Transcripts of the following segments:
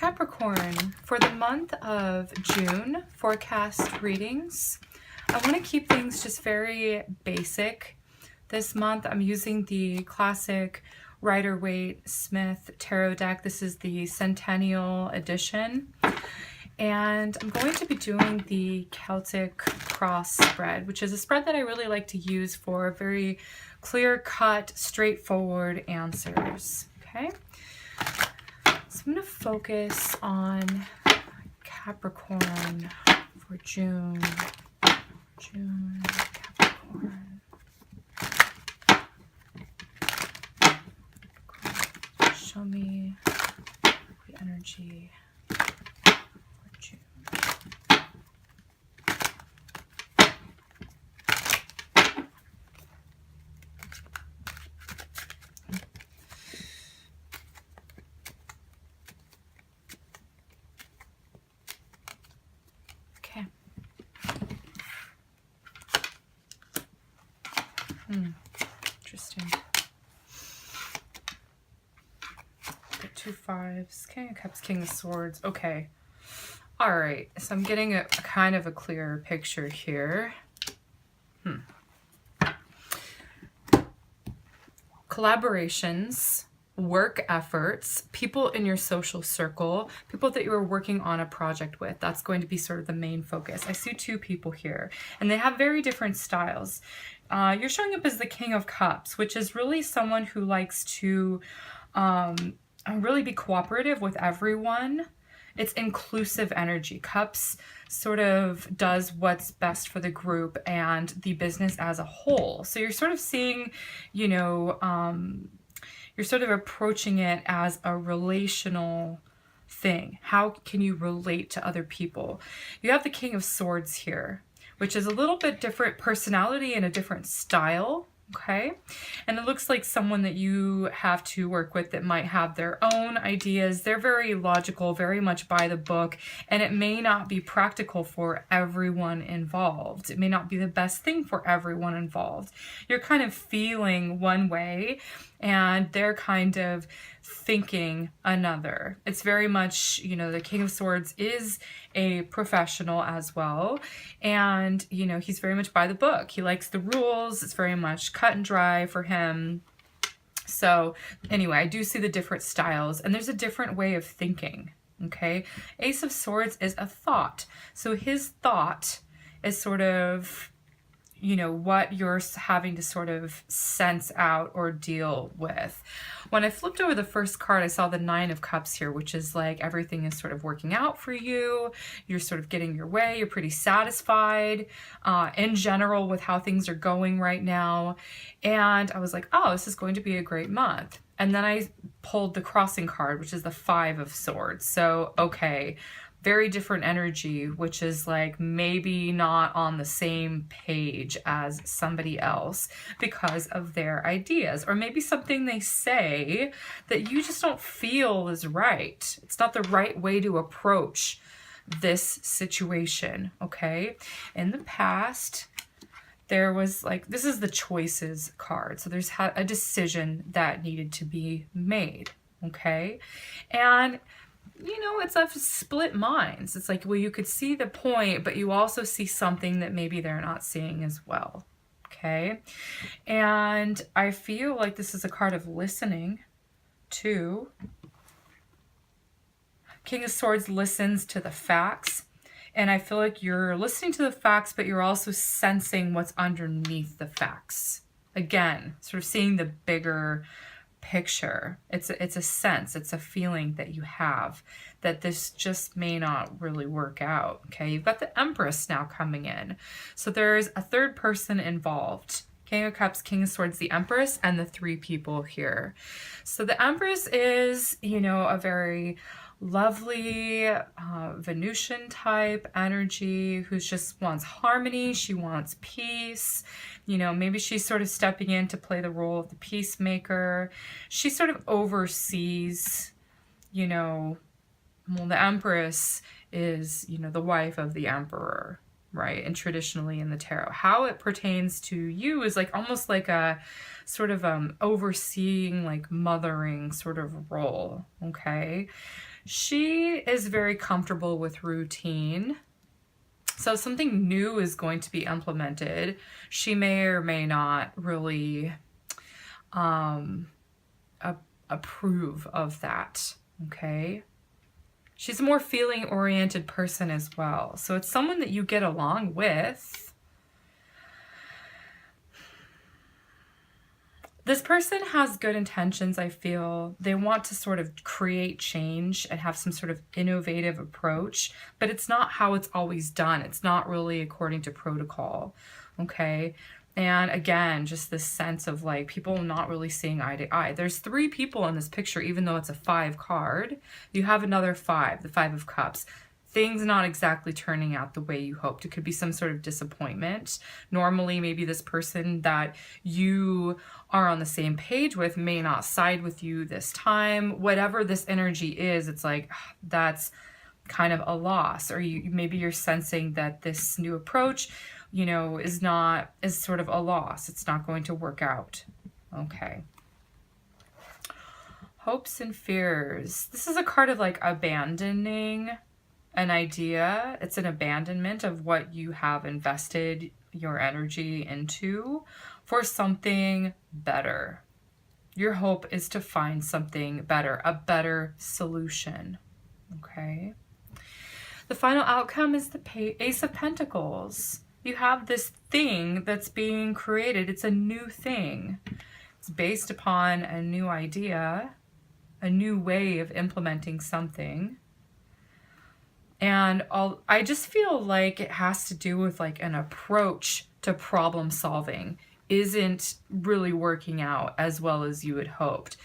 Capricorn, for the month of June, forecast readings. I want to keep things just very basic. This month I'm using the classic Rider-Waite-Smith tarot deck. This is the Centennial edition. And I'm going to be doing the Celtic cross spread, which is a spread that I really like to use for very clear-cut, straightforward answers. Okay? So I'm going to focus on Capricorn for June. Capricorn. Show me the energy for June. Okay. Interesting. Got 2 5s. King of Cups, King of Swords. Okay. All right. So I'm getting a kind of a clearer picture here. Collaborations, work efforts, people in your social circle, people that you are working on a project with. That's going to be sort of the main focus. I see 2 people here, and they have very different styles. You're showing up as the King of Cups, which is really someone who likes to really be cooperative with everyone. It's inclusive energy. Cups sort of does what's best for the group and the business as a whole. So you're sort of seeing, you know, you're sort of approaching it as a relational thing. How can you relate to other people? You have the King of Swords here, which is a little bit different personality and a different style. Okay, and it looks like someone that you have to work with that might have their own ideas. They're very logical, very much by the book, and it may not be practical for everyone involved. It may not be the best thing for everyone involved. You're kind of feeling one way, and they're kind of thinking another. It's very much, you know, the King of Swords is a professional as well, and you know, he's very much by the book. He likes the rules. It's very much cut and dry for him. So anyway, I do see the different styles, and there's a different way of thinking. Okay, Ace of Swords is a thought, so his thought is sort of, you know, what you're having to sort of sense out or deal with. When I flipped over the first card, I saw the 9 of Cups here, which is like everything is sort of working out for you. You're sort of getting your way. You're pretty satisfied in general with how things are going right now. And I was like, oh, this is going to be a great month. And then I pulled the crossing card, which is the 5 of Swords. So, okay, very different energy, which is like maybe not on the same page as somebody else because of their ideas, or maybe something they say that you just don't feel is right. It's not the right way to approach this situation, okay? In the past, there was like, this is the choices card. So there's a decision that needed to be made, okay? And you know, it's of split minds. It's like, well, you could see the point, but you also see something that maybe they're not seeing as well. Okay. And I feel like this is a card of listening too. King of Swords listens to the facts. And I feel like you're listening to the facts, but you're also sensing what's underneath the facts. Again, sort of seeing the bigger picture. It's a sense, it's a feeling that you have that this just may not really work out. Okay, you've got the Empress now coming in, so there's a third person involved. King of Cups, King of Swords, the Empress, and the 3 people here. So the Empress is, you know, a very lovely Venusian type energy who just wants harmony. She wants peace. You know, maybe she's sort of stepping in to play the role of the peacemaker. She sort of oversees, you know, well, the Empress is, you know, the wife of the Emperor. right? And traditionally in the tarot, how it pertains to you is like almost like a sort of overseeing, like mothering sort of role, okay? She is very comfortable with routine. So something new is going to be implemented. She may or may not really approve of that, okay? She's a more feeling-oriented person as well. So it's someone that you get along with. This person has good intentions, I feel. They want to sort of create change and have some sort of innovative approach, but it's not how it's always done. It's not really according to protocol, okay? And again, just this sense of like people not really seeing eye to eye. There's 3 people in this picture, even though it's a 5 card. You have another 5, the 5 of Cups. Things not exactly turning out the way you hoped. It could be some sort of disappointment. Normally, maybe this person that you are on the same page with may not side with you this time. Whatever this energy is, it's like, that's kind of a loss. Or maybe you're sensing that this new approach, you know, is sort of a loss. It's not going to work out. Okay. Hopes and fears. This is a card of like abandoning an idea. It's an abandonment of what you have invested your energy into for something better. Your hope is to find something better, a better solution. Okay. The final outcome is the Ace of Pentacles. You have this thing that's being created. It's a new thing. It's based upon a new idea, a new way of implementing something. And I just feel like it has to do with like an approach to problem solving isn't really working out as well as you had hoped.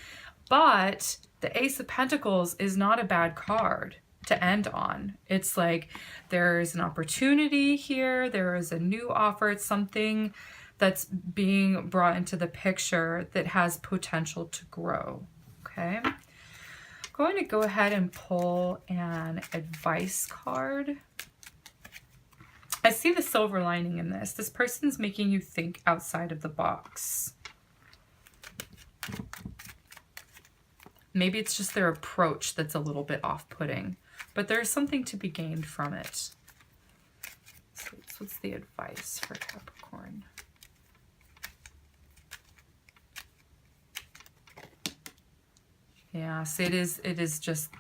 But the Ace of Pentacles is not a bad card to end on. It's like there's an opportunity here. There is a new offer. It's something that's being brought into the picture that has potential to grow. Okay. I'm going to go ahead and pull an advice card. I see the silver lining in this. This person's making you think outside of the box. Maybe it's just their approach that's a little bit off-putting, but there's something to be gained from it. So what's the advice for Capricorn? Yeah, so it is just,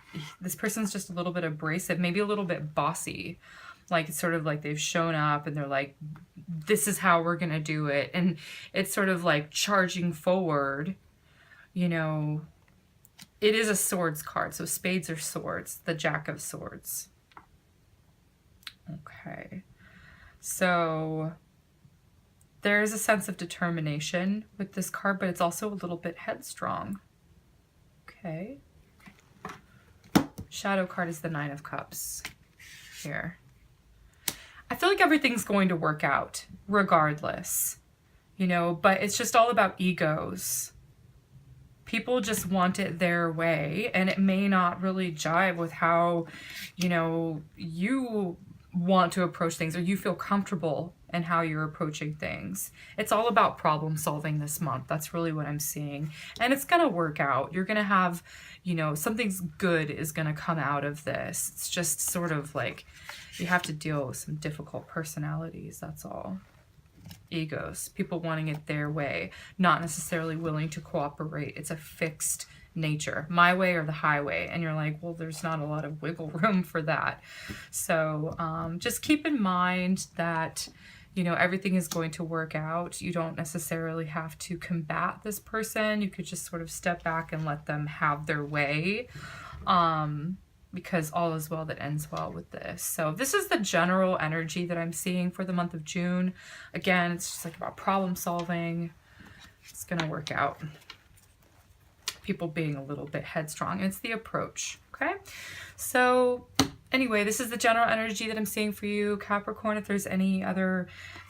this person's just a little bit abrasive, maybe a little bit bossy. Like it's sort of like they've shown up and they're like, this is how we're going to do it. And it's sort of like charging forward, you know. It is a swords card, so spades are swords, the Jack of Swords. Okay. So there is a sense of determination with this card, but it's also a little bit headstrong. Okay. Shadow card is the Nine of Cups here. I feel like everything's going to work out regardless, you know, but it's just all about egos. People just want it their way, and it may not really jive with how, you know, you want to approach things or you feel comfortable in how you're approaching things. It's all about problem solving this month. That's really what I'm seeing. And it's going to work out. You're going to have, you know, something's good is going to come out of this. It's just sort of like you have to deal with some difficult personalities. That's all. Egos, people wanting it their way, not necessarily willing to cooperate. It's a fixed nature, my way or the highway, and you're like, well, there's not a lot of wiggle room for that. So just keep in mind that, you know, everything is going to work out. You don't necessarily have to combat this person. You could just sort of step back and let them have their way, because all is well that ends well with this. So this is the general energy that I'm seeing for the month of June. Again, it's just like about problem solving. It's going to work out. People being a little bit headstrong. It's the approach. Okay. So anyway, this is the general energy that I'm seeing for you, Capricorn. If there's any other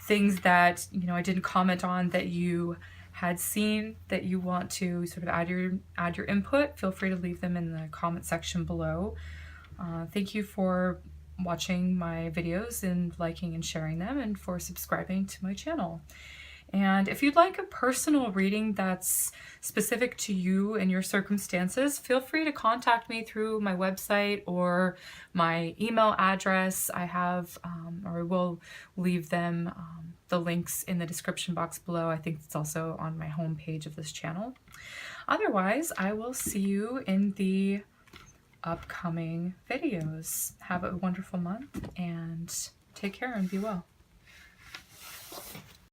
things that, you know, I didn't comment on that you had seen that you want to sort of add your input, feel free to leave them in the comment section below. Thank you for watching my videos and liking and sharing them, and for subscribing to my channel. And if you'd like a personal reading that's specific to you and your circumstances, feel free to contact me through my website or my email address. I have, or I will leave them, the links in the description box below. I think it's also on my home page of this channel. Otherwise, I will see you in the upcoming videos. Have a wonderful month and take care and be well.